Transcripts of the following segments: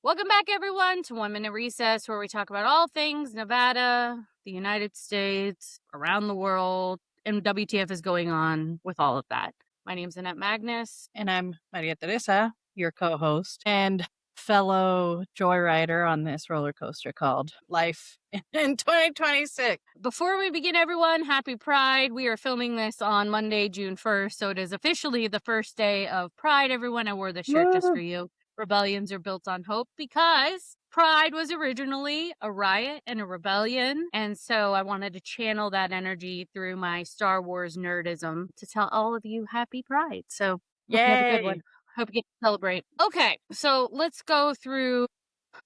Welcome back, everyone, to 1 Minute Recess, where we talk about all things Nevada, the United States, around the world, and WTF is going on with all of that. My name's Annette Magnus. And I'm Maria Teresa, your co-host and fellow joyrider on this roller coaster called Life in 2026. Before we begin, everyone, happy Pride. We are filming this on Monday, June 1st, so it is officially the first day of Pride, everyone. I wore this shirt just for you. Rebellions are built on hope because Pride was originally a riot and a rebellion. And so I wanted to channel that energy through my Star Wars nerdism to tell all of you happy Pride. So hope you have a good one. Hope you get to celebrate. Okay, so let's go through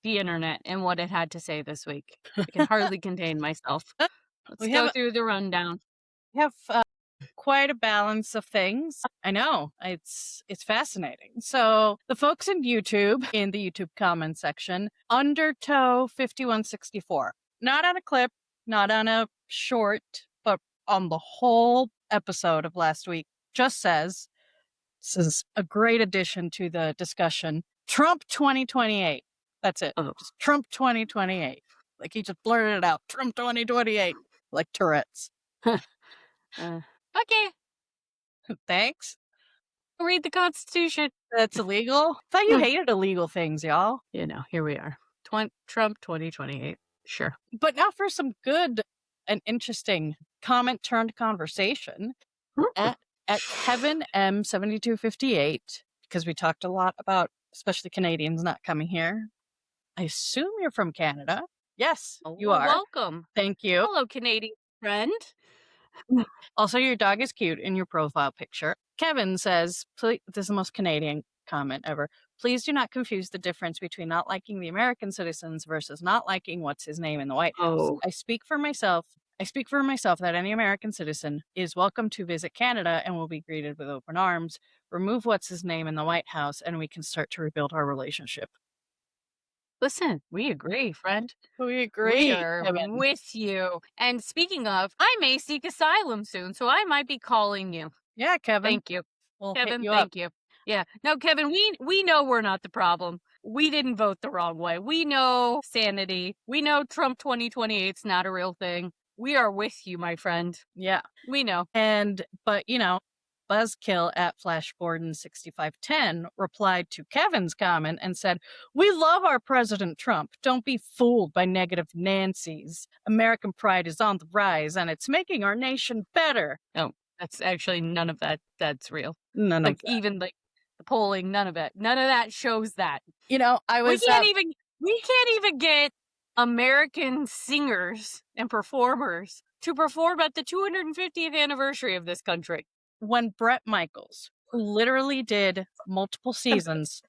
the internet and what it had to say this week. I can hardly contain myself. Let's go through the rundown. We have quite a balance of things. I know. It's fascinating. So the folks in the YouTube comment section, Undertow 5164, not on a clip, not on a short, but on the whole episode of last week, just says, this is a great addition to the discussion, Trump 2028. That's it. Oh. Just Trump 2028. Like he just blurted it out. Trump 2028. Like Tourette's. Okay. Thanks. Read the Constitution. That's illegal? I thought you hated illegal things, y'all. You know, here we are. Trump 2028. Sure. But now for some good and interesting comment turned conversation at Kevin M7258, because we talked a lot about especially Canadians not coming here. I assume you're from Canada. Yes, you are. Welcome. Thank you. Hello, Canadian friend. Also, your dog is cute in your profile picture. Kevin says, please, this is the most Canadian comment ever. Please do not confuse the difference between not liking the American citizens versus not liking what's his name in the White House. Oh. I speak for myself that any American citizen is welcome to visit Canada and will be greeted with open arms. Remove what's his name in the White House and we can start to rebuild our relationship. Listen, we agree, friend. We agree. We are with you. And speaking of, I may seek asylum soon, so I might be calling you. Yeah, Kevin. Thank you. We'll Kevin, you thank you. Yeah. No, Kevin, we know we're not the problem. We didn't vote the wrong way. We know sanity. We know Trump 2028 is not a real thing. We are with you, my friend. Yeah. We know. But you know, Buzzkill at FlashGordon6510 replied to Kevin's comment and said, "We love our President Trump. Don't be fooled by negative Nancy's. American pride is on the rise and it's making our nation better." Oh, that's actually none of that. That's real. None of that. Even like the polling, none of it. None of that shows that. You know, we can't even get American singers and performers to perform at the 250th anniversary of this country. When Bret Michaels, who literally did multiple seasons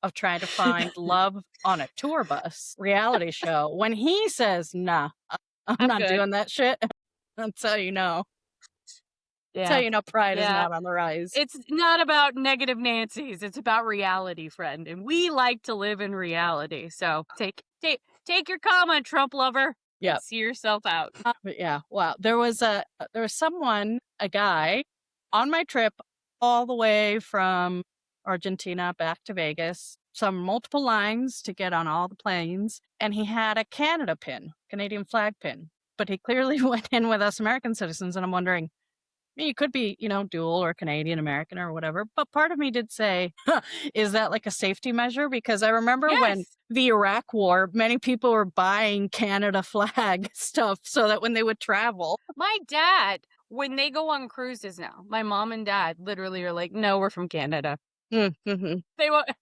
of trying to find love on a tour bus reality show, when he says, "Nah, I'm not doing that shit," that's how you know. Yeah. That's how you know pride is not on the rise. It's not about negative Nancy's. It's about reality, friend. And we like to live in reality. So take your comment, Trump lover. Yeah. See yourself out. Yeah. Wow. There was a guy on my trip all the way from Argentina back to Vegas, some multiple lines to get on all the planes, and he had a Canada pin, Canadian flag pin. But he clearly went in with us American citizens, and I'm wondering, you could be, dual or Canadian American or whatever. But part of me did say, is that like a safety measure? Because I remember when the Iraq War, many people were buying Canada flag stuff so that when they would travel. My dad, when they go on cruises now, my mom and dad literally are like, "No, we're from Canada." Mm-hmm. They're like,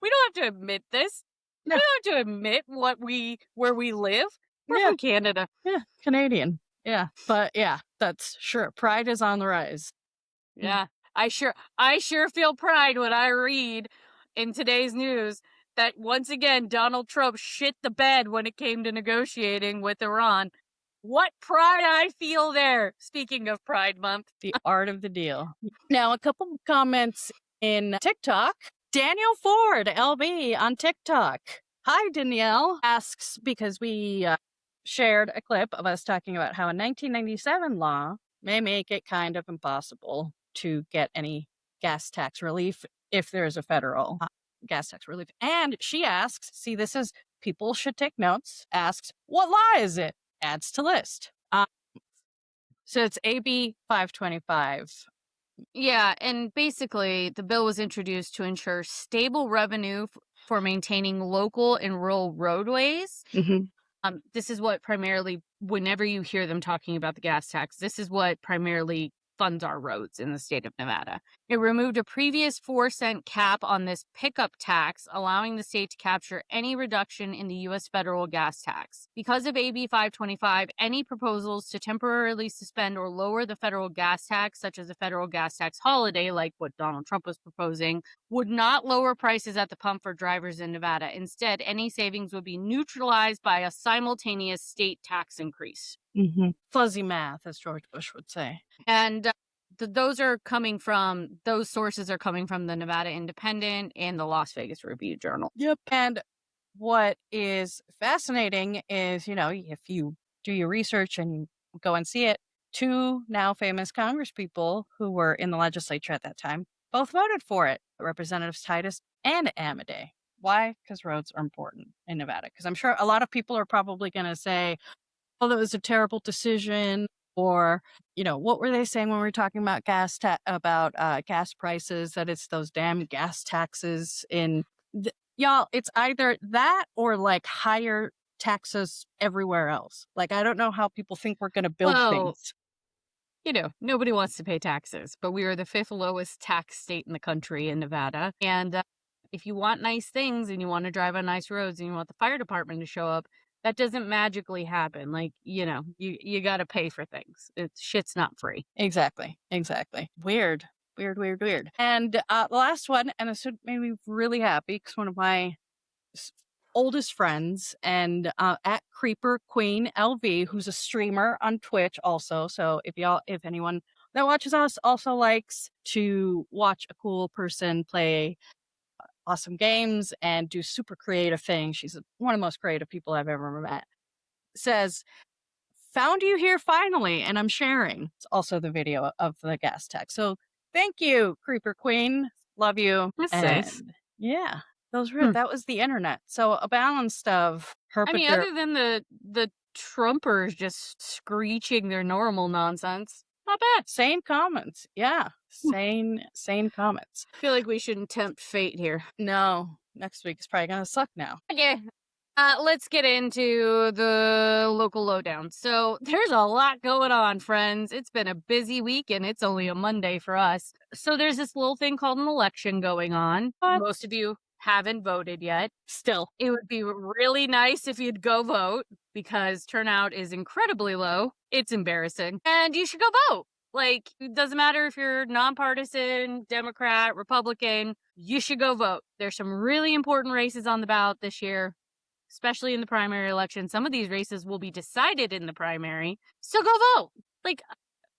we don't have to admit this. No. We don't have to admit where we live. We're from Canada. Yeah, Canadian. Yeah, but yeah, that's sure. Pride is on the rise. Yeah, I sure feel pride when I read in today's news that once again Donald Trump shit the bed when it came to negotiating with Iran. What pride I feel there. Speaking of Pride Month, the art of the deal. Now, a couple of comments in TikTok. Daniel Ford, LB on TikTok. Hi, Danielle. Asks because we shared a clip of us talking about how a 1997 law may make it kind of impossible to get any gas tax relief if there's a federal gas tax relief. And she asks, see, this is people should take notes, asks, what law is it? Adds to list. So it's AB 525. Yeah, and basically the bill was introduced to ensure stable revenue for maintaining local and rural roadways. This is what primarily, whenever you hear them talking about the gas tax, this is what primarily funds our roads in the state of Nevada. It removed a previous 4-cent cap on this pickup tax, allowing the state to capture any reduction in the U.S. federal gas tax. Because of AB 525, any proposals to temporarily suspend or lower the federal gas tax, such as a federal gas tax holiday, like what Donald Trump was proposing, would not lower prices at the pump for drivers in Nevada. Instead, any savings would be neutralized by a simultaneous state tax increase. Fuzzy math, as George Bush would say. And those sources are coming from the Nevada Independent and the Las Vegas Review-Journal. Yep. And what is fascinating is, if you do your research and you go and see it, 2 now famous congresspeople who were in the legislature at that time both voted for it, Representatives Titus and Amadei. Why? Because roads are important in Nevada. Because I'm sure a lot of people are probably going to say, oh, that was a terrible decision. Or, what were they saying when we were talking about gas prices, that it's those damn gas taxes y'all, it's either that or like higher taxes everywhere else. Like, I don't know how people think we're going to build things. Nobody wants to pay taxes, but we are the 5th lowest tax state in the country in Nevada. And if you want nice things and you want to drive on nice roads and you want the fire department to show up, that doesn't magically happen. Like, you got to pay for things. Shit's not free. Exactly. Weird. And the last one, and this made me really happy because one of my oldest friends and at Creeper Queen LV, who's a streamer on Twitch also. So if anyone that watches us also likes to watch a cool person play awesome games and do super creative things, she's one of the most creative people I've ever met, says, found you here finally, and I'm sharing. It's also the video of the gas tax. So thank you, Creeper Queen. Love you. That's nice. Yeah, that was the internet. So a balanced of other than the Trumpers just screeching their normal nonsense, not bad. Sane comments. Yeah. Sane comments. I feel like we shouldn't tempt fate here. No. Next week is probably going to suck now. Okay. Let's get into the local lowdown. So there's a lot going on, friends. It's been a busy week and it's only a Monday for us. So there's this little thing called an election going on. Most of you haven't voted yet. Still, it would be really nice if you'd go vote because turnout is incredibly low. It's embarrassing. And you should go vote. Like, it doesn't matter if you're nonpartisan, Democrat, Republican, you should go vote. There's some really important races on the ballot this year, especially in the primary election. Some of these races will be decided in the primary. So go vote. Like,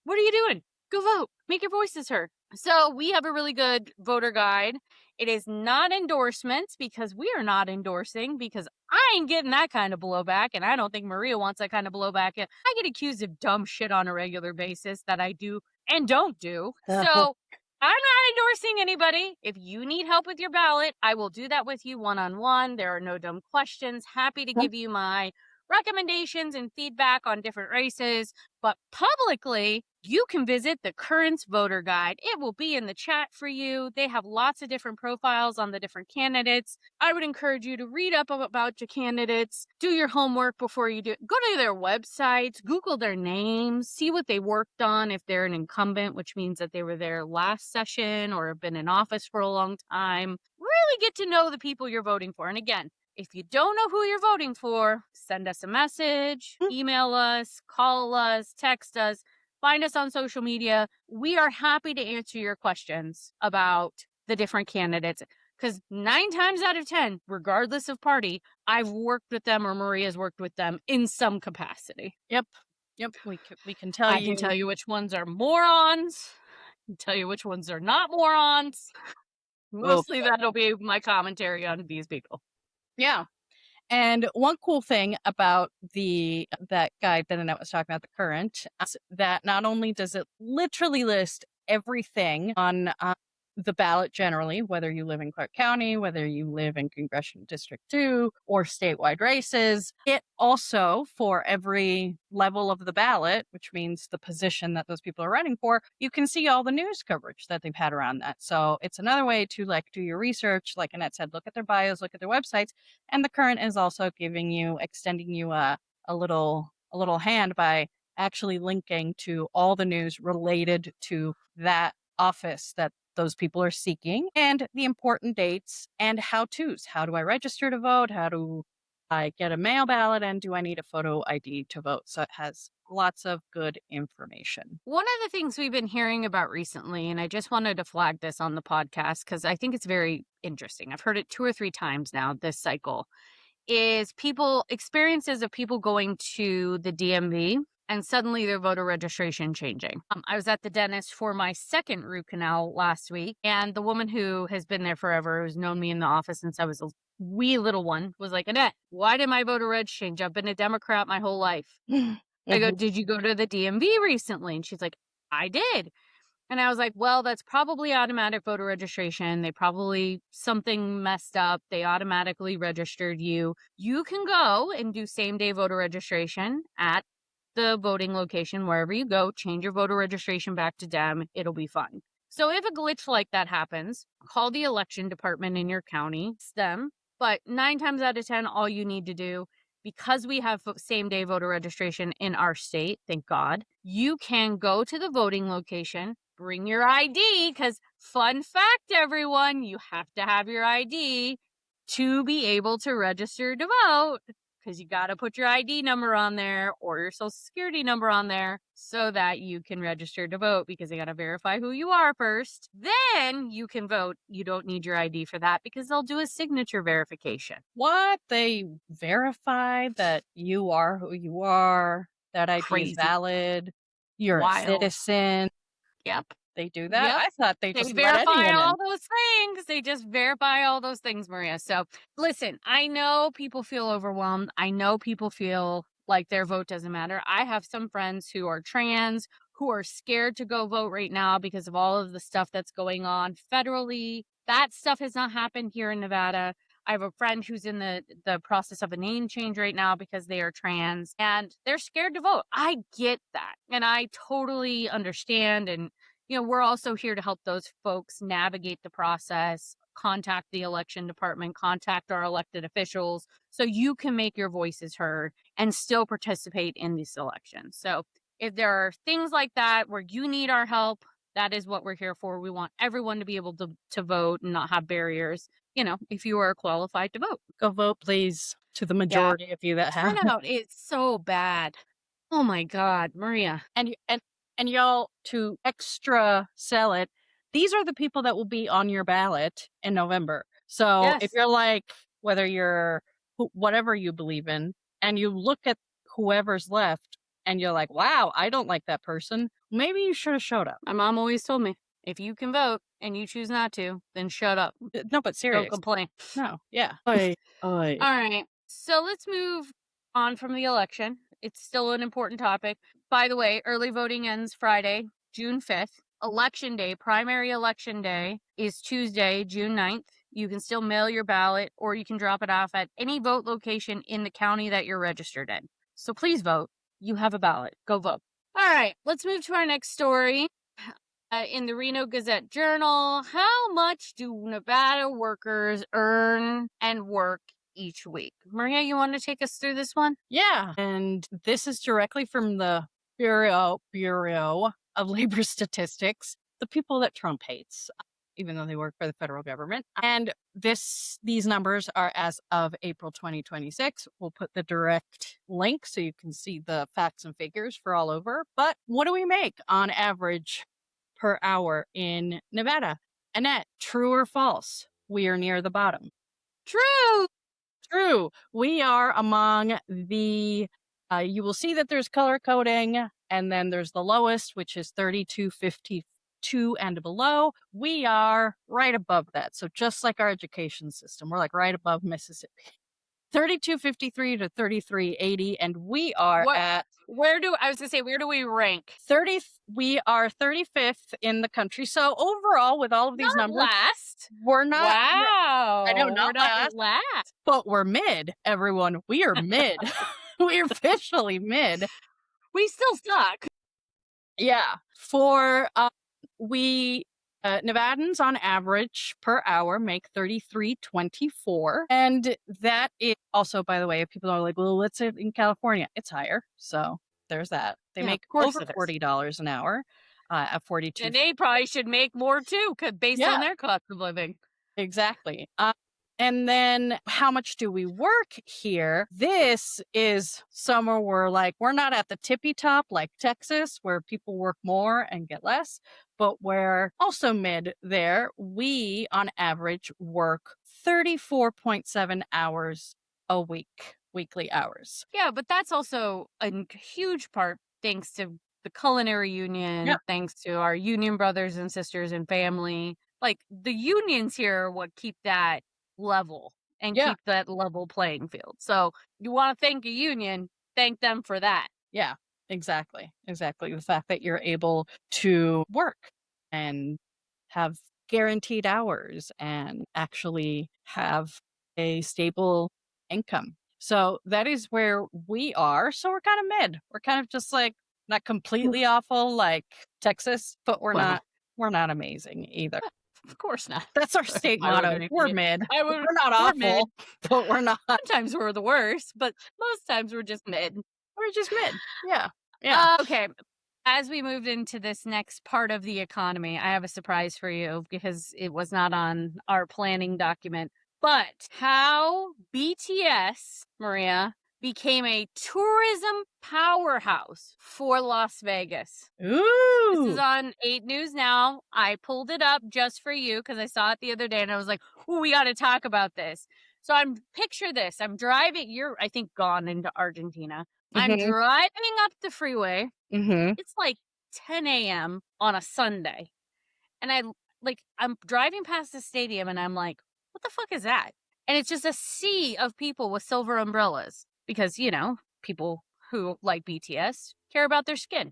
what are you doing? Go vote. Make your voices heard. So we have a really good voter guide. It is not endorsements because we are not endorsing because I ain't getting that kind of blowback. And I don't think Maria wants that kind of blowback. I get accused of dumb shit on a regular basis that I do and don't do. So I'm not endorsing anybody. If you need help with your ballot, I will do that with you one-on-one. There are no dumb questions. Happy to give you my recommendations and feedback on different races. But publicly, you can visit the Currents Voter Guide. It will be in the chat for you. They have lots of different profiles on the different candidates. I would encourage you to read up about your candidates, do your homework before you do it. Go to their websites, Google their names, see what they worked on if they're an incumbent, which means that they were there last session or have been in office for a long time. Really get to know the people you're voting for. And again, if you don't know who you're voting for, send us a message, email us, call us, text us. Find us on social media. We are happy to answer your questions about the different candidates because 9 times out of 10, regardless of party, I've worked with them or Maria's worked with them in some capacity. Yep. We can tell you. I can tell you which ones are morons. I can tell you which ones are not morons. Mostly that'll be my commentary on these people. Yeah. And one cool thing about that guide that Annette was talking about, the current, is that not only does it literally list everything on the ballot generally, whether you live in Clark County, whether you live in Congressional District 2 or statewide races, it also, for every level of the ballot, which means the position that those people are running for, you can see all the news coverage that they've had around that. So it's another way to do your research. Like Annette said, look at their bios, look at their websites. And the current is also extending you a little hand by actually linking to all the news related to that office that those people are seeking, and the important dates and how-tos. How do I register to vote? How do I get a mail ballot? And do I need a photo ID to vote? So it has lots of good information. One of the things we've been hearing about recently, and I just wanted to flag this on the podcast because I think it's very interesting. I've heard it 2 or 3 times now this cycle, is experiences of people going to the DMV and suddenly their voter registration changing. I was at the dentist for my second root canal last week, and the woman who has been there forever, who's known me in the office since I was a wee little one, was like, Annette, why did my voter reg change? I've been a Democrat my whole life. I go, did you go to the DMV recently? And she's like, I did. And I was like, well, that's probably automatic voter registration. They probably something messed up. They automatically registered you. You can go and do same day voter registration at the voting location, wherever you go, change your voter registration back to Dem. It'll be fine. So if a glitch like that happens, call the election department in your county. It's them. But 9 times out of 10, all you need to do, because we have same day voter registration in our state, thank God, you can go to the voting location, bring your ID, because fun fact, everyone, you have to have your ID to be able to register to vote, because you got to put your ID number on there or your social security number on there so that you can register to vote, because they got to verify who you are first. Then you can vote. You don't need your ID for that because they'll do a signature verification. What? They verify that you are who you are, that ID is valid, you're a citizen. Yep. They do that? Yep. I thought they just verify all those things. They just verify all those things, Maria. So listen, I know people feel overwhelmed. I know people feel like their vote doesn't matter. I have some friends who are trans, who are scared to go vote right now because of all of the stuff that's going on federally. That stuff has not happened here in Nevada. I have a friend who's in the process of a name change right now because they are trans and they're scared to vote. I get that. And I totally understand. And we're also here to help those folks navigate the process, contact the election department, contact our elected officials so you can make your voices heard and still participate in these elections. So if there are things like that where you need our help, that is what we're here for. We want everyone to be able to vote and not have barriers. If you are qualified to vote. Go vote, please, to the majority of you that have. Turnout is so bad. Oh my God, Maria. And y'all, to extra sell it, these are the people that will be on your ballot in November. So if you're like, whether you're whatever you believe in, and you look at whoever's left and you're like, wow, I don't like that person, maybe you should have showed up. My mom always told me, if you can vote and you choose not to, then shut up. No, but seriously. Don't complain. No, yeah. All right. So let's move on from the election. It's still an important topic. By the way, early voting ends Friday, June 5th. Election day, primary election day, is Tuesday, June 9th. You can still mail your ballot or you can drop it off at any vote location in the county that you're registered in. So please vote. You have a ballot. Go vote. All right, let's move to our next story. In the Reno Gazette-Journal, how much do Nevada workers earn and work each week? Maria, you want to take us through this one? Yeah, and this is directly from the Bureau of Labor Statistics, the people that Trump hates, even though they work for the federal government. And these numbers are as of April 2026. We'll put the direct link so you can see the facts and figures for all over. But what do we make on average per hour in Nevada? Annette, true or false? We are near the bottom. True. We are among the, you will see that there's color coding, and then there's the lowest, which is 3252 and below. We are right above that. So just like our education system, we're like right above Mississippi. 3253 to 3380, and we are at where do we rank? 30. We are 35th in the country. So overall, with all of these Not numbers, last. we're not. Wow. I know, we're not last. But we're mid, everyone. We are mid. We're officially mid. We still suck. Yeah. For Nevadans on average per hour make $33.24. And that is also, by the way, if people are like, well, let's say in California, it's higher. So there's that. They make over $40 an hour at 42. And they probably should make more too, based on their cost of living. Exactly. And then how much do we work here? This is somewhere where we're not at the tippy top like Texas, where people work more and get less, but we're also mid there. We, on average, work 34.7 hours a week, weekly hours. Yeah, but that's also a huge part thanks to the culinary union, thanks to our union brothers and sisters and family. Like, the unions here are what keep that level and keep that level playing field. So you want to thank a union, thank them for that. Yeah, exactly. The fact that you're able to work and have guaranteed hours and actually have a stable income. So that is where we are. So we're kind of mid. We're kind of just not completely awful like Texas, but we're not amazing either. Of course not. That's our state motto. We're mid. We're not awful, but we're not. Sometimes we're the worst, but most times we're just mid. We're just mid. Yeah. Okay. As we moved into this next part of the economy, I have a surprise for you because it was not on our planning document. But how BTS, Maria, became a tourism powerhouse for Las Vegas. Ooh. This is on 8 News Now. I pulled it up just for you because I saw it the other day and I was like, ooh, we got to talk about this. So picture this. I'm driving. You're, I think, gone into Argentina. Mm-hmm. I'm driving up the freeway. Mm-hmm. It's like 10 a.m. on a Sunday. And I'm driving past the stadium and I'm like, what the fuck is that? And it's just a sea of people with silver umbrellas. Because, people who like BTS care about their skin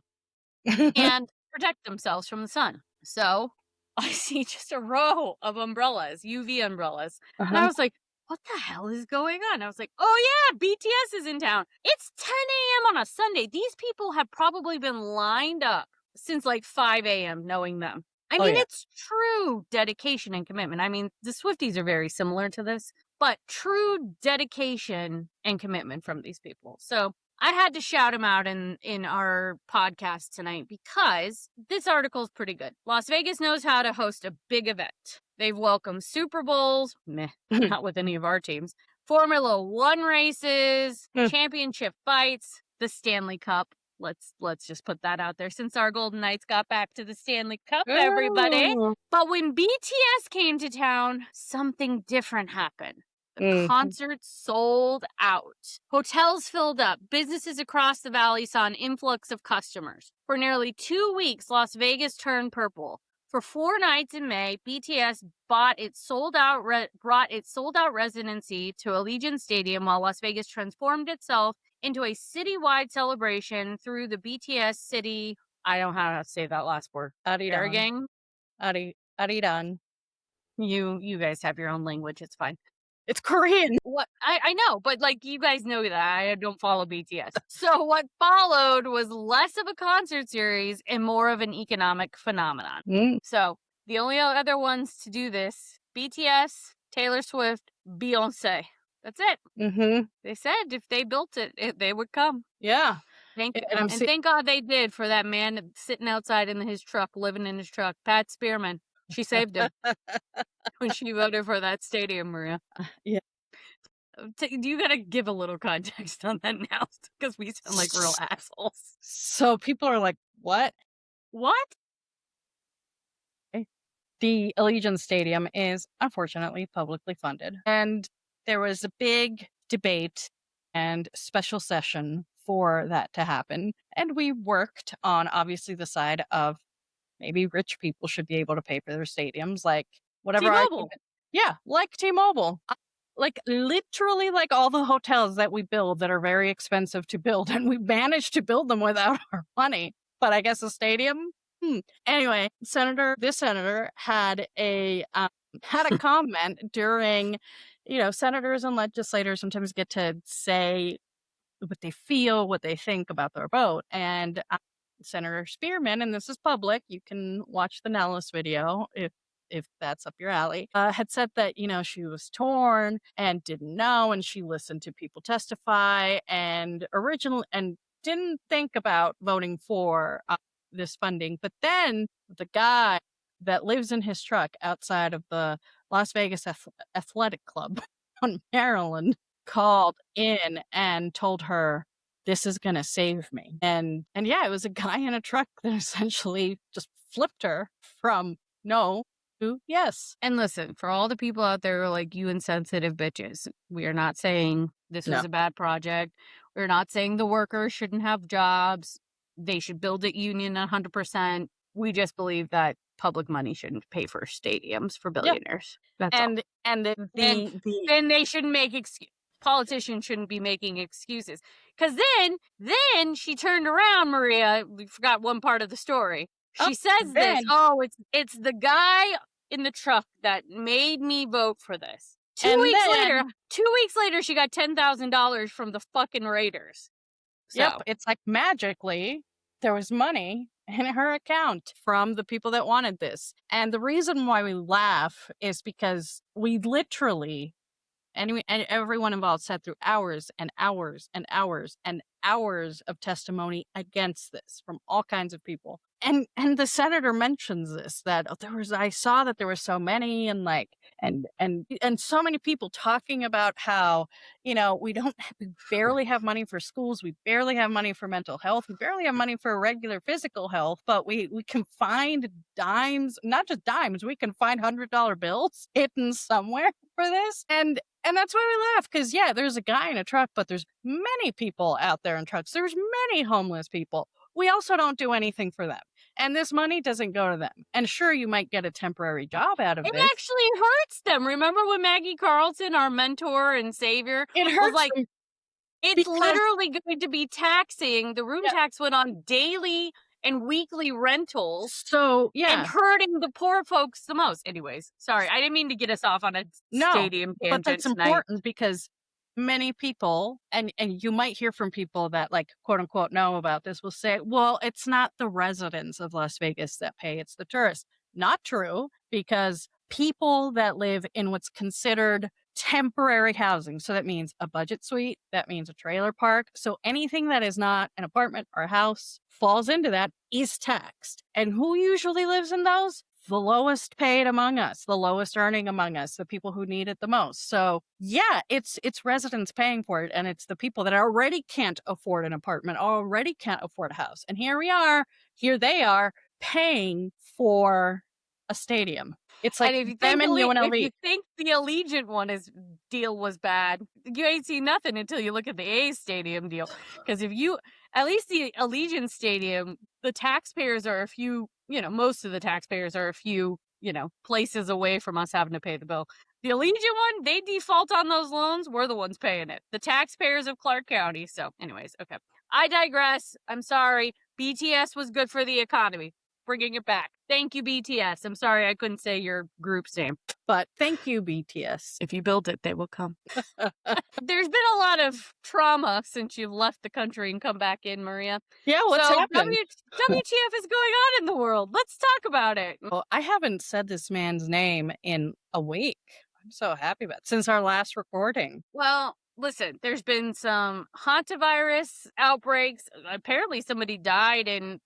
and protect themselves from the sun. So I see just a row of umbrellas, UV umbrellas. And I was like, what the hell is going on? I was like, oh yeah, BTS is in town. It's 10 a.m. on a Sunday. These people have probably been lined up since 5 a.m. knowing them. I mean, it's true dedication and commitment. I mean, the Swifties are very similar to this, but true dedication and commitment from these people. So I had to shout them out in our podcast tonight because this article is pretty good. Las Vegas knows how to host a big event. They've welcomed Super Bowls, not with any of our teams, Formula One races, championship fights, the Stanley Cup. Let's just put that out there since our Golden Knights got back to the Stanley Cup, everybody. But when BTS came to town, something different happened. The concert sold out. Hotels filled up. Businesses across the valley saw an influx of customers. For nearly 2 weeks, Las Vegas turned purple. For 4 nights in May, BTS brought its sold-out residency to Allegiant Stadium while Las Vegas transformed itself into a citywide celebration through the BTS city. I don't know how to say that last word. Aridan. You guys have your own language. It's fine. It's Korean. What I know, but you guys know that I don't follow BTS. So what followed was less of a concert series and more of an economic phenomenon. So the only other ones to do this: BTS, Taylor Swift, Beyonce. That's it. They said if they built it, they would come. Yeah. Thank God they did for that man sitting outside in his truck, living in his truck. Pat Spearman. She saved him when she voted for that stadium, Maria. Yeah. You got to give a little context on that now because we sound like real assholes. So people are like, what? What? The Allegiant Stadium is unfortunately publicly funded. And there was a big debate and special session for that to happen. And we worked on, obviously, the side of maybe rich people should be able to pay for their stadiums, like whatever. T-Mobile. Yeah, like T-Mobile. like literally like all the hotels that we build that are very expensive to build, and we managed to build them without our money. But I guess a stadium. Anyway, this senator had a comment during, senators and legislators sometimes get to say what they feel, what they think about their vote. And Senator Spearman, and this is public, you can watch the Nellis video if that's up your alley, had said that, she was torn and didn't know, and she listened to people testify and didn't think about voting for this funding. But then the guy that lives in his truck outside of the Las Vegas Athletic Club on Maryland called in and told her, this is going to save me. And yeah, it was a guy in a truck that essentially just flipped her from no to yes. And listen, for all the people out there who are like, you insensitive bitches, we are not saying this was a bad project. We're not saying the workers shouldn't have jobs. They should build a union 100%. We just believe that public money shouldn't pay for stadiums for billionaires. That's all. And then they shouldn't make politicians shouldn't be making excuses. Because then she turned around, Maria. We forgot one part of the story. She says this. Oh, it's the guy in the truck that made me vote for this. 2 weeks later, she got $10,000 from the fucking Raiders. So. Yep, it's like magically there was money in her account from the people that wanted this. And the reason why we laugh is because we literally, and everyone involved sat through hours and hours and hours and hours of testimony against this from all kinds of people. And the senator mentions this, that I saw that there were so many and so many people talking about how, we barely have money for schools. We barely have money for mental health. We barely have money for regular physical health, but we can find dimes, not just dimes. We can find $100 bills hidden somewhere for this. And that's why we laugh, because there's a guy in a truck, but there's many people out there in trucks. There's many homeless people. We also don't do anything for them. And this money doesn't go to them. And sure, you might get a temporary job out of it. It actually hurts them. Remember when Maggie Carlson, our mentor and savior, it hurts was like, it's literally going to be taxing. The room tax went on daily and weekly rentals. So, and hurting the poor folks the most. Anyways, sorry. I didn't mean to get us off on a stadium tangent. But that's important because many people, and you might hear from people that quote unquote know about this, will say, well, it's not the residents of Las Vegas that pay, it's the tourists. Not true, because people that live in what's considered temporary housing, so that means a budget suite, that means a trailer park, so anything that is not an apartment or a house falls into that, is taxed. And who usually lives in those? The lowest paid among us, the lowest earning among us, the people who need it the most. So it's residents paying for it, and it's the people that already can't afford an apartment, already can't afford a house. And here they are paying for a stadium. It's like if you them and UNLV. If you think the Allegiant deal was bad, you ain't seen nothing until you look at the A's stadium deal. Because at least the Allegiant Stadium, the taxpayers are a few, most of the taxpayers are a few, places away from us having to pay the bill. The Allegiant one, they default on those loans. We're the ones paying it. The taxpayers of Clark County. So anyways, okay. I digress. I'm sorry. BTS was good for the economy. Bringing it back. Thank you, BTS. I'm sorry I couldn't say your group's name. But thank you, BTS. If you build it, they will come. There's been a lot of trauma since you've left the country and come back in, Maria. Yeah, what's happened? WTF is going on in the world? Let's talk about it. Well, I haven't said this man's name in a week. I'm so happy about it, since our last recording. Well, listen, there's been some hantavirus outbreaks. Apparently somebody died in,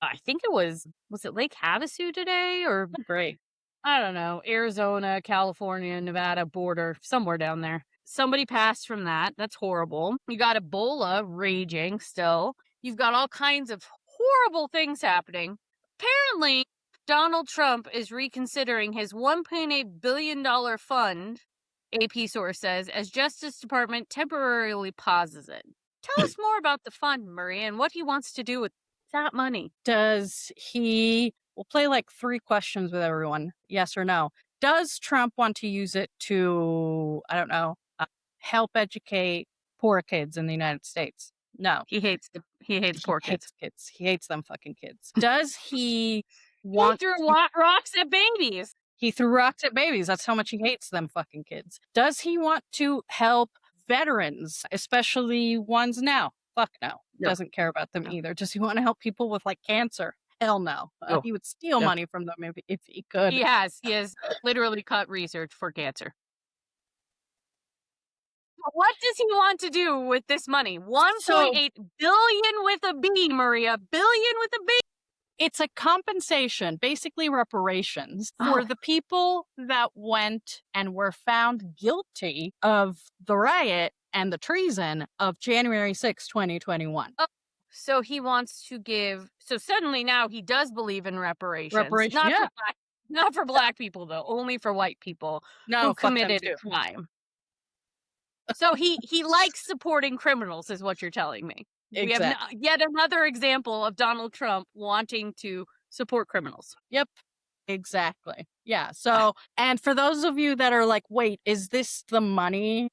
I think was it Lake Havasu today, or great? I don't know, Arizona, California, Nevada border, somewhere down there. Somebody passed from that. That's horrible. You got Ebola raging still. You've got all kinds of horrible things happening. Apparently, Donald Trump is reconsidering his $1.8 billion fund, AP source says, as Justice Department temporarily pauses it. Tell us more about the fund, Maria, and what he wants to do with that money. We'll play 3 questions with everyone. Yes or no. Does Trump want to use it to, I don't know, help educate poor kids in the United States? No. He hates poor kids. He hates them fucking kids. Does he He want threw to... rocks at babies. He threw rocks at babies. That's how much he hates them fucking kids. Does he want to help veterans, especially ones now? Fuck no. No. Doesn't care about them either. Does he want to help people with like cancer? Hell no. No. He would steal No. money from them if he could. He has literally cut research for cancer. What does he want to do with this money? 1.8 billion with a B, Maria. Billion with a B. It's a compensation, basically reparations, for the people that went and were found guilty of the riot and the treason of January 6, 2021. Oh, so he wants to give... So suddenly now he does believe in reparations. Not for black people, though. Only for white people who committed a crime. So he likes supporting criminals, is what you're telling me. Exactly. We have yet another example of Donald Trump wanting to support criminals. Yep. Exactly. Yeah. So, and for those of you that are like, wait, is this the money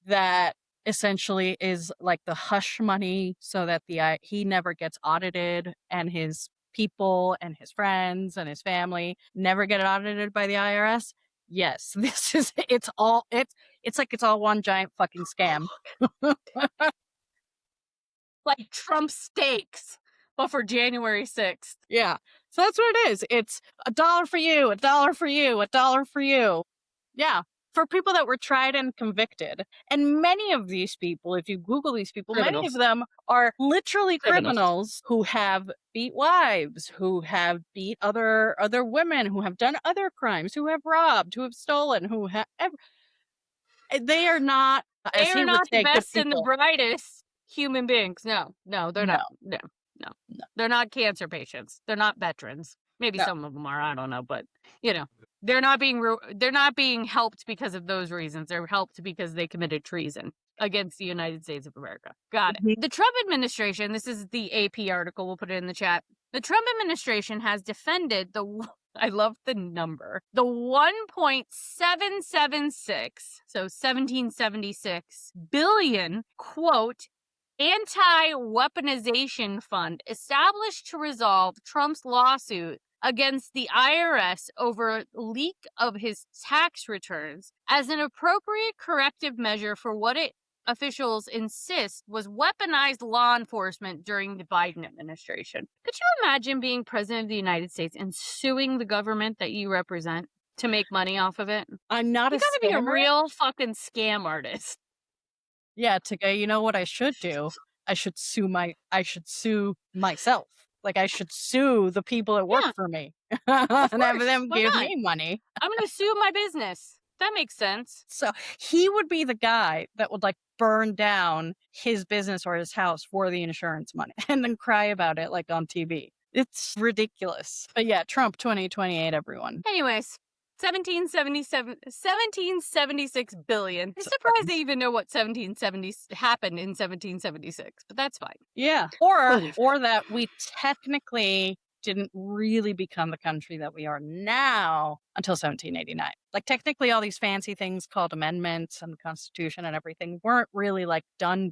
that essentially is like the hush money so that he never gets audited and his people and his friends and his family never get audited by the IRS? Yes, it's all one giant fucking scam. Like Trump steaks, but for January 6th. Yeah. So that's what it is. It's $1 for you, $1 for you, $1 for you. Yeah. For people that were tried and convicted. And many of these people, if you Google these people, many of them are literally criminals who have beat wives, who have beat other women, who have done other crimes, who have robbed, who have stolen, who have... They are not... They are not the best and the brightest human beings. No, they're not. No. They're not cancer patients. They're not veterans. Maybe some of them are. I don't know, but they're not being helped because of those reasons. They're helped because they committed treason against the United States of America. Got it. The Trump administration, this is the AP article, we'll put it in the chat. The Trump administration has defended I love the number, the 1.776, so 1776 billion, quote, anti-weaponization fund established to resolve Trump's lawsuit against the IRS over leak of his tax returns as an appropriate corrective measure for what officials insist was weaponized law enforcement during the Biden administration. Could you imagine being president of the United States and suing the government that you represent to make money off of it? I'm not you gotta be a real fucking scam artist. Yeah, you know what I should do? I should sue myself. Like, I should sue the people that work for me and have them give me money. I'm going to sue my business. That makes sense. So he would be the guy that would like burn down his business or his house for the insurance money and then cry about it like on TV. It's ridiculous. But yeah, Trump 2028, everyone. Anyways, 1776 billion. I'm surprised they even know what 1770 happened in 1776, but that's fine. Yeah. Or that we technically didn't really become the country that we are now until 1789. Like, technically all these fancy things called amendments and the Constitution and everything weren't really like done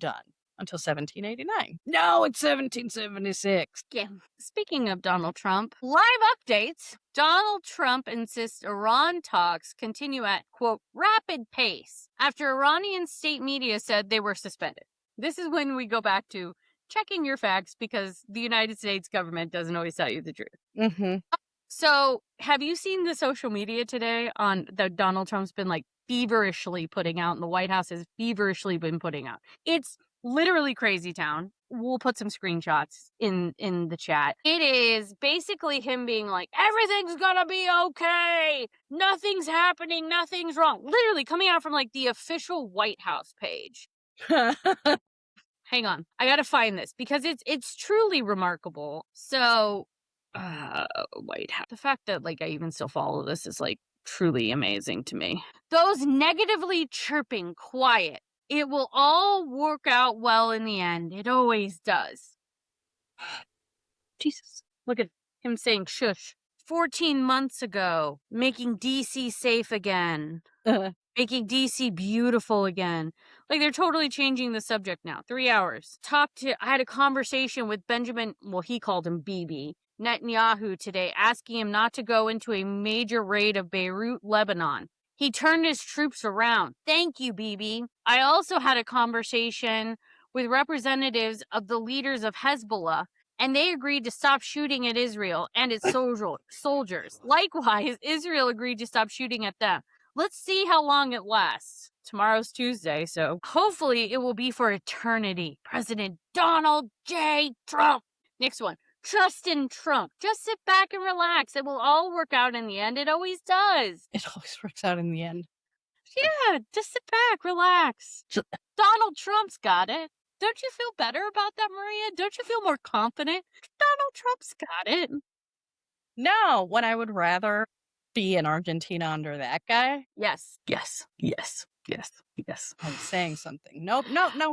until 1789. No, it's 1776. Yeah. Speaking of Donald Trump, live updates. Donald Trump insists Iran talks continue at, quote, rapid pace after Iranian state media said they were suspended. This is when we go back to checking your facts because the United States government doesn't always tell you the truth. Mm-hmm. So have you seen the social media today on that Donald Trump's been like feverishly putting out and the White House has feverishly been putting out? It's literally crazy town. We'll put some screenshots in the chat. It is basically him being like, everything's gonna be okay. Nothing's happening. Nothing's wrong. Literally coming out from like the official White House page. Hang on. I gotta find this because it's truly remarkable. So, White House. The fact that like I even still follow this is like truly amazing to me. Those negatively chirping, quiet. It will all work out well in the end. It always does. Jesus. Look at him saying shush 14 months ago, making DC safe again, making DC beautiful again. Like, they're totally changing the subject now. 3 hours. I had a conversation with Benjamin, well, he called him Bibi, Netanyahu today, asking him not to go into a major raid of Beirut, Lebanon. He turned his troops around. Thank you, Bibi. I also had a conversation with representatives of the leaders of Hezbollah, and they agreed to stop shooting at Israel and its soldiers. Likewise, Israel agreed to stop shooting at them. Let's see how long it lasts. Tomorrow's Tuesday, so hopefully it will be for eternity. President Donald J. Trump. Next one. Trust in Trump. Just sit back and relax. It will all work out in the end. It always does. It always works out in the end. Yeah, just sit back, relax. Donald Trump's got it. Don't you feel better about that, Maria? Don't you feel more confident? Donald Trump's got it. No, when I would rather be in Argentina under that guy. Yes. I was saying something. No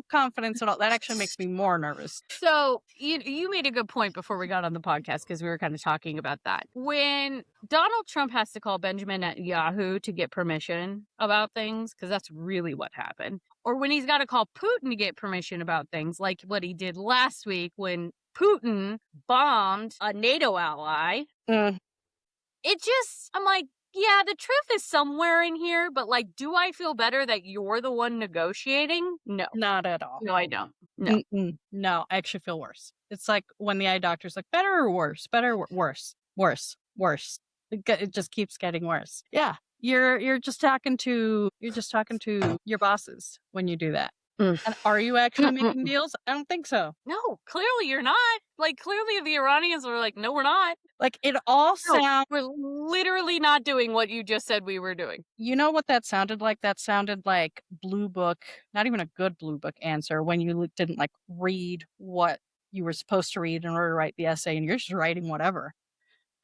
confidence at all. That actually makes me more nervous. So you made a good point before we got on the podcast, because we were kind of talking about that. When Donald Trump has to call Benjamin Netanyahu to get permission about things, because that's really what happened, or when he's got to call Putin to get permission about things, like what he did last week when Putin bombed a NATO ally, I'm like, yeah, the truth is somewhere in here, but like, do I feel better that you're the one negotiating? No. Not at all. No, I don't. No. No, I actually feel worse. It's like when the eye doctor's like, better or worse? Better, worse. It just keeps getting worse. Yeah. You're just talking to your bosses when you do that. And are you actually making deals? I don't think so. No, clearly you're not. Like, clearly the Iranians were like, no, we're not. Like, it all sounds... We're literally not doing what you just said we were doing. You know what that sounded like? That sounded like Blue Book, not even a good Blue Book answer, when you didn't, like, read what you were supposed to read in order to write the essay, and you're just writing whatever.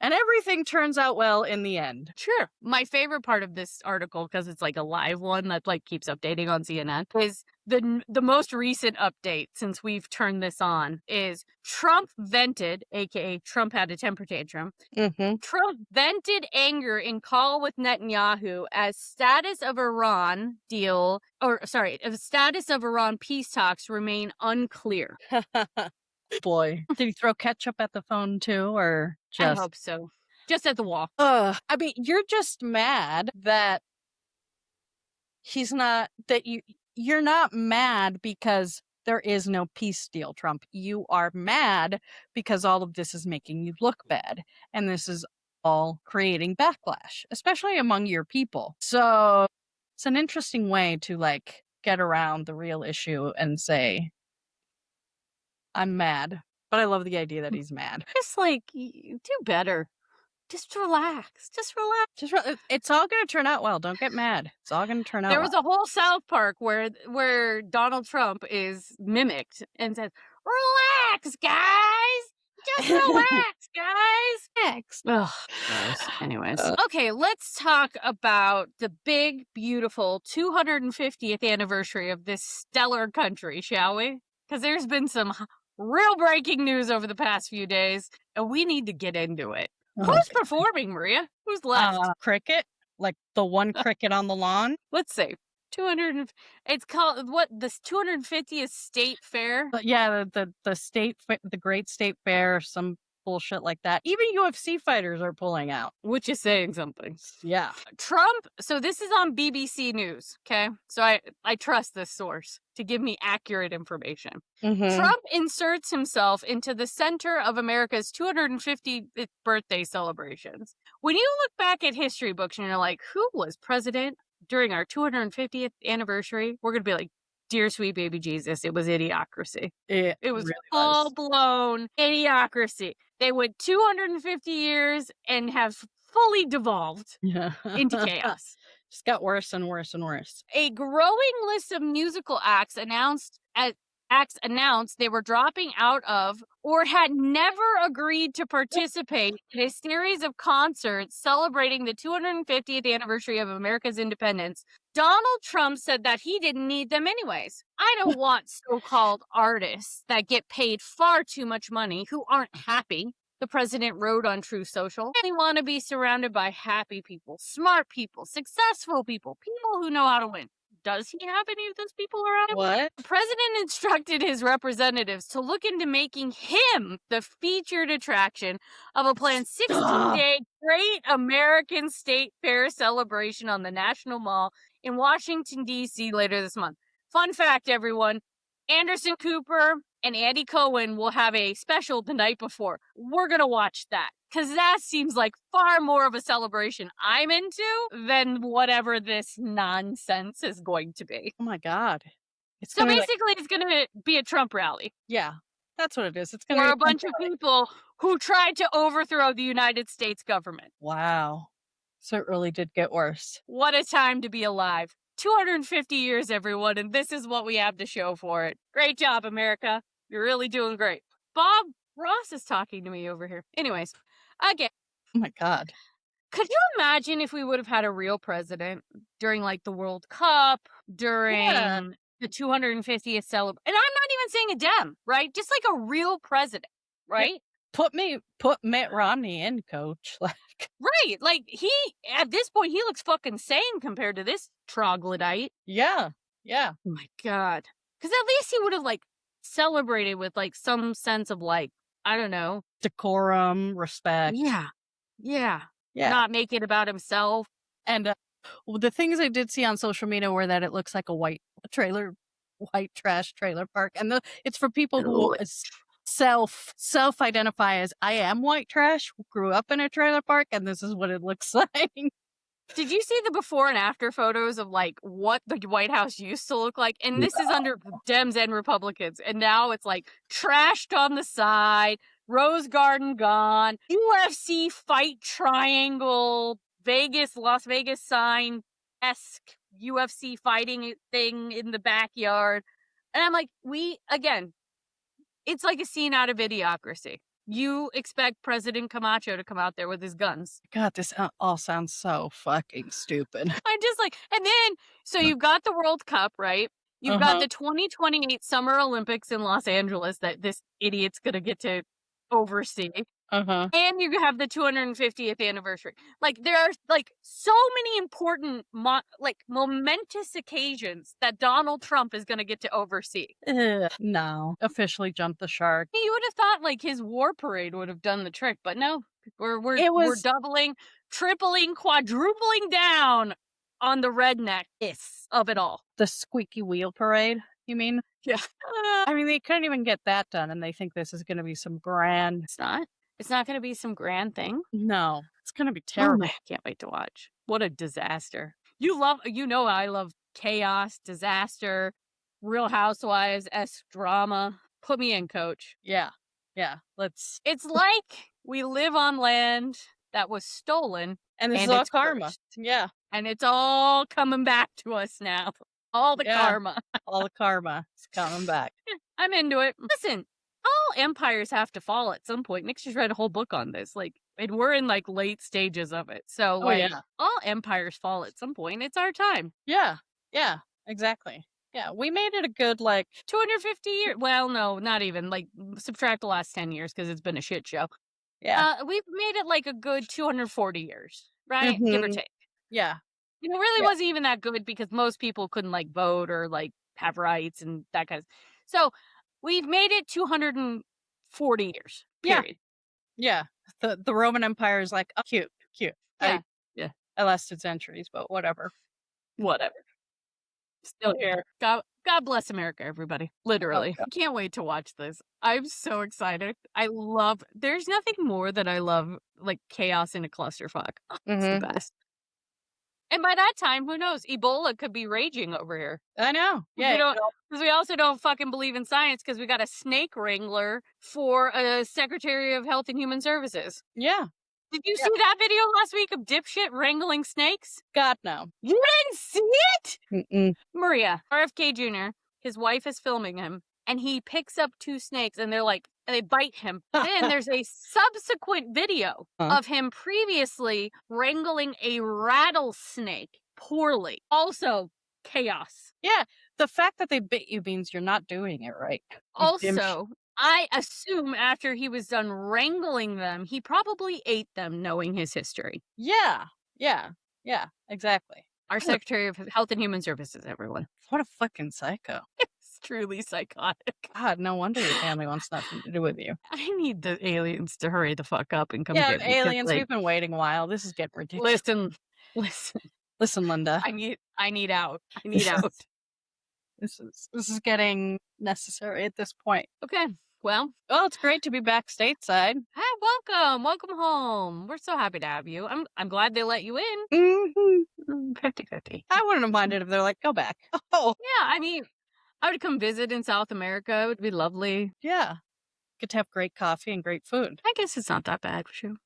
And everything turns out well in the end. Sure. My favorite part of this article, because it's like a live one that like keeps updating on CNN, is the most recent update since we've turned this on is Trump vented, aka Trump had a temper tantrum. Trump vented anger in call with Netanyahu as status of Iran peace talks remain unclear. Boy. Did he throw ketchup at the phone too, or just... I hope so. Just at the wall. I mean, you're just mad that he's not... That you're not mad because there is no peace deal, Trump. You are mad because all of this is making you look bad. And this is all creating backlash, especially among your people. So it's an interesting way to, like, get around the real issue and say... I'm mad, but I love the idea that he's mad. Just like, do better. Just relax. It's all going to turn out well. Don't get mad. It's all going to turn out There was a whole South Park where Donald Trump is mimicked and says, relax, guys. Just relax, guys. Ugh, gross. Anyways. Okay, let's talk about the big, beautiful 250th anniversary of this stellar country, shall we? Because there's been some real breaking news over the past few days, and we need to get into it. Who's performing, Maria? Who's left? Cricket? Like the one cricket on the lawn? Let's see. 200. It's called what? The 250th State Fair. Yeah, the Great State Fair, some bullshit like that. Even UFC fighters are pulling out, which is saying something. Yeah. Trump. So this is on BBC News. Okay, so I trust this source to give me accurate information. Trump inserts himself into the center of America's 250th birthday celebrations. When you look back at history books and you're like, who was president during our 250th anniversary? We're going to be like, dear sweet baby Jesus, it was Idiocracy. It was really full-blown Idiocracy. They went 250 years and have fully devolved into chaos. Just got worse and worse and worse. A growing list of musical acts announced they were dropping out of or had never agreed to participate in a series of concerts celebrating the 250th anniversary of America's independence. Donald Trump said that he didn't need them anyways. I don't want so-called artists that get paid far too much money who aren't happy the president wrote on True Social. They want to be surrounded by happy people, smart people, successful people, people who know how to win. Does he have any of those people around him? What? The president instructed his representatives to look into making him the featured attraction of a planned 16-day Great American State Fair celebration on the National Mall in Washington, D.C. later this month. Fun fact, everyone. Anderson Cooper and Andy Cohen will have a special the night before. We're going to watch that because that seems like far more of a celebration I'm into than whatever this nonsense is going to be. Oh my God. So basically, it's going to be a Trump rally. Yeah, that's what it is. It's going to Or be a bunch of people who tried to overthrow the United States government. Wow. So it really did get worse. What a time to be alive. 250 years, everyone, and this is what we have to show for it. Great job, America. You're really doing great. Bob Ross is talking to me over here. Anyways, again. Oh my God. Could you imagine if we would have had a real president during like the World Cup, during the 250th celebration? And I'm not even saying a Dem, right? Just like a real president, right? Yeah. Put Mitt Romney in, coach. Right. Like at this point, he looks fucking sane compared to this troglodyte. Yeah. Yeah. Oh my God. Because at least he would have like celebrated with like some sense of like, I don't know. Decorum, respect. Yeah. Yeah. Yeah. Not make it about himself. And the things I did see on social media were that it looks like a white trash trailer park. And it's for people who self-identify as I am white trash, grew up in a trailer park, and this is what it looks like. Did you see the before and after photos of like what the White House used to look like? And this is under Dems and Republicans. And now it's like trashed on the side, Rose Garden gone, UFC fight triangle, Las Vegas sign-esque UFC fighting thing in the backyard. And I'm like, it's like a scene out of Idiocracy. You expect President Camacho to come out there with his guns. God, this all sounds so fucking stupid. I'm just like, and then, so you've got the World Cup, right? You've got the 2028 Summer Olympics in Los Angeles that this idiot's going to get to oversee. And you have the 250th anniversary. Like, there are, like, so many important, momentous occasions that Donald Trump is going to get to oversee. No. Officially jumped the shark. You would have thought, like, his war parade would have done the trick, but no. We're doubling, tripling, quadrupling down on the redneck-ness of it all. The squeaky wheel parade, you mean? Yeah. I mean, they couldn't even get that done, and they think this is going to be some grand... It's not. It's not going to be some grand thing. No, it's going to be terrible. Oh, I can't wait to watch. What a disaster. I love chaos, disaster, Real Housewives-esque drama. Put me in, coach. Yeah. It's like we live on land that was stolen. And this is all karma. Cursed. Yeah. And it's all coming back to us now. All the karma. All the karma is coming back. I'm into it. Listen. All empires have to fall at some point. Nick's just read a whole book on this. Like, and we're in like late stages of it. So all empires fall at some point. It's our time. Yeah, exactly. Yeah, we made it a good 250 years. Well, no, not even. Like, subtract the last 10 years because it's been a shit show. Yeah. We've made it like a good 240 years, right? Give or take. Yeah. It really wasn't even that good because most people couldn't like vote or like have rights and that kind of. So we've made it 240 years. Period. Yeah. The Roman Empire is like, oh, cute. Yeah. I lasted centuries, but whatever. Still here. God bless America, everybody. Literally. I can't wait to watch this. I'm so excited. There's nothing more that I love like chaos in a clusterfuck. It's the best. And by that time, who knows? Ebola could be raging over here. I know. Yeah. Because we also don't fucking believe in science because we got a snake wrangler for a Secretary of Health and Human Services. Yeah. Did you see that video last week of dipshit wrangling snakes? God, no. You didn't see it? Mm-mm. Maria, RFK Jr., his wife is filming him, and he picks up two snakes, and they bite him. Then there's a subsequent video of him previously wrangling a rattlesnake poorly. Also, chaos. Yeah, the fact that they bit you means you're not doing it right. Also, I assume after he was done wrangling them, he probably ate them knowing his history. Yeah. Yeah. Yeah. Exactly. Our Secretary of Health and Human Services, everyone. What a fucking psycho. It's truly psychotic. God, no wonder your family wants nothing to do with you. I need the aliens to hurry the fuck up and come Yeah, get me. 'cause, aliens, like, we've been waiting a while. This is getting ridiculous. listen, Listen, Linda. I need out. I need This out. This is getting necessary at this point. Okay, well, Well, it's great to be back stateside. hi, welcome home. We're so happy to have you. I'm glad they let you in. Mm-hmm. 50-50. I wouldn't have minded if they're like, go back. Oh, Yeah, I mean, I would come visit in South America. It would be lovely. yeah. Get to have great coffee and great food. I guess it's not that bad for you.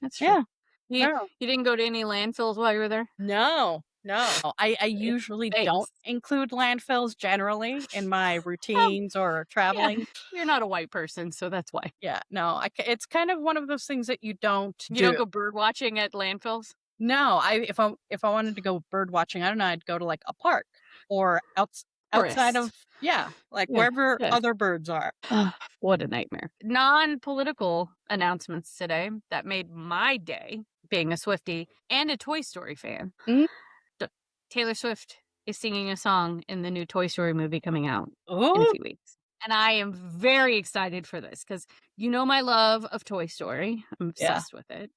That's true. Yeah. You, No. you didn't go to any landfills while you were there? No. I usually don't Thanks. include landfills generally in my routines or traveling. Yeah, you're not a white person, so that's why. Yeah, no, it's kind of one of those things that you don't You do. don't go bird watching at landfills? No, if I wanted to go bird watching, I don't know, I'd go to like a park or outside of wherever other birds are. What a nightmare. Non-political announcements today that made my day, being a Swiftie and a Toy Story fan. Mhm. Taylor Swift is singing a song in the new Toy Story movie coming out in a Oh, few weeks. And I am very excited for this because you know my love of Toy Story. I'm obsessed with it.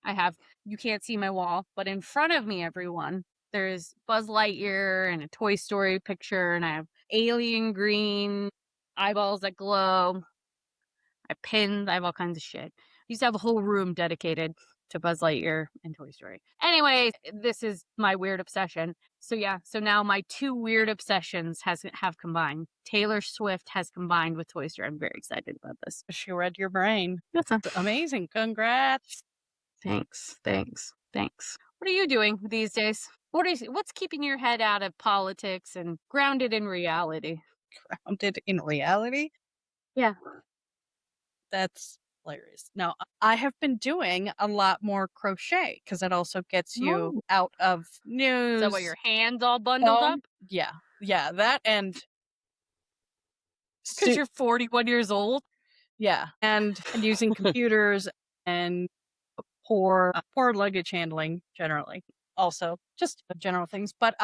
You can't see my wall, but in front of me, everyone, there's Buzz Lightyear and a Toy Story picture, and I have alien green eyeballs that glow. I have pins, I have all kinds of shit. I used to have a whole room dedicated to Buzz Lightyear and Toy Story. Anyway, this is my weird obsession. So now my two weird obsessions have combined. Taylor Swift has combined with Toy Story. I'm very excited about this. she read your brain. That's Amazing. Congrats. Thanks. What are you doing these days? What's keeping your head out of politics and grounded in reality? Grounded in reality? Yeah. That's hilarious. Now, I have been doing a lot more crochet because it also gets you out of news. Is that why your hands all bundled up? Yeah, that and because you're 41 years old. Yeah, and using computers and poor luggage handling generally. Also, just general things. But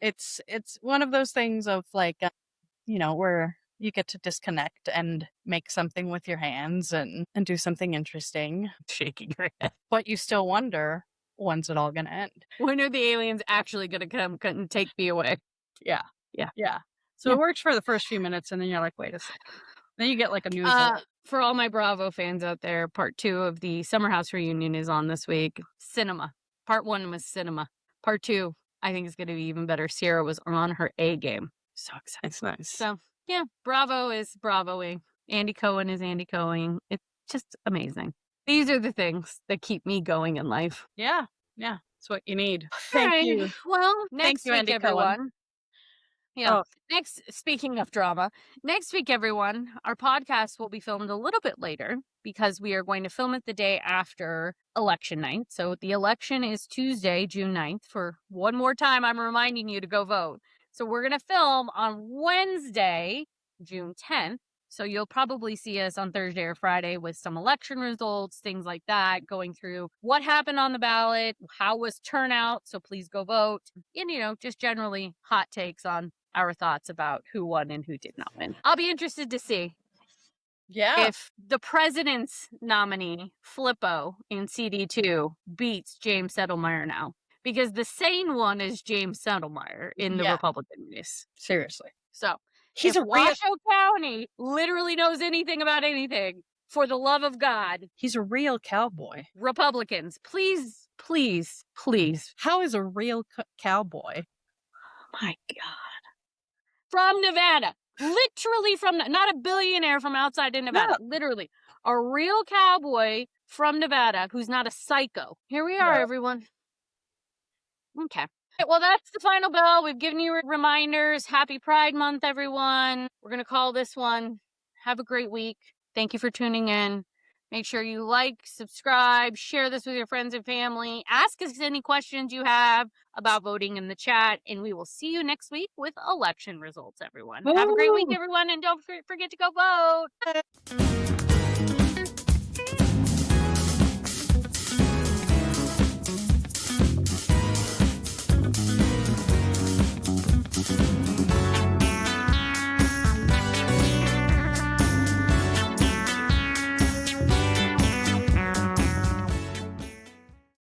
it's one of those things of like, where you get to disconnect and make something with your hands and do something interesting. Shaking your head. But you still wonder, when's it all going to end? When are the aliens actually going to come and take me away? Yeah. So it works for the first few minutes, and then you're like, wait a second. Then you get like a news alert. For all my Bravo fans out there, part 2 of the Summer House reunion is on this week. Cinema. Part 1 was cinema. Part 2, I think, is going to be even better. Sierra was on her A game. So excited. It's nice. So, yeah, Bravo is Bravoing. Andy Cohen is Andy Cohen. It's just amazing. These are the things that keep me going in life. Yeah. It's what you need. Thank you. Well, next week, Andy everyone. Cohen. Yeah. Speaking of drama, next week, everyone, our podcast will be filmed a little bit later because we are going to film it the day after election night. So the election is Tuesday, June 9th. For one more time, I'm reminding you to go vote. So we're going to film on Wednesday, June 10th. So you'll probably see us on Thursday or Friday with some election results, things like that, going through what happened on the ballot, how was turnout. So please go vote. And, just generally hot takes on our thoughts about who won and who did not win. I'll be interested to see if the president's nominee, Flippo, in CD2 beats James Settlemeyer now. Because the sane one is James Settlemeyer in the Republican race. Seriously. So he's if Washoe County literally knows anything about anything, for the love of God, he's a real cowboy. Republicans, please. How is a real cowboy? My God. From Nevada. Literally not a billionaire from outside of Nevada. No. Literally. A real cowboy from Nevada who's not a psycho. Here we are, everyone. Okay. Well, that's the final bell. We've given you reminders. Happy Pride Month, everyone. We're going to call this one. Have a great week. Thank you for tuning in. Make sure you like, subscribe, share this with your friends and family. Ask us any questions you have about voting in the chat, and we will see you next week with election results, everyone. Have a great week, everyone, and don't forget to go vote.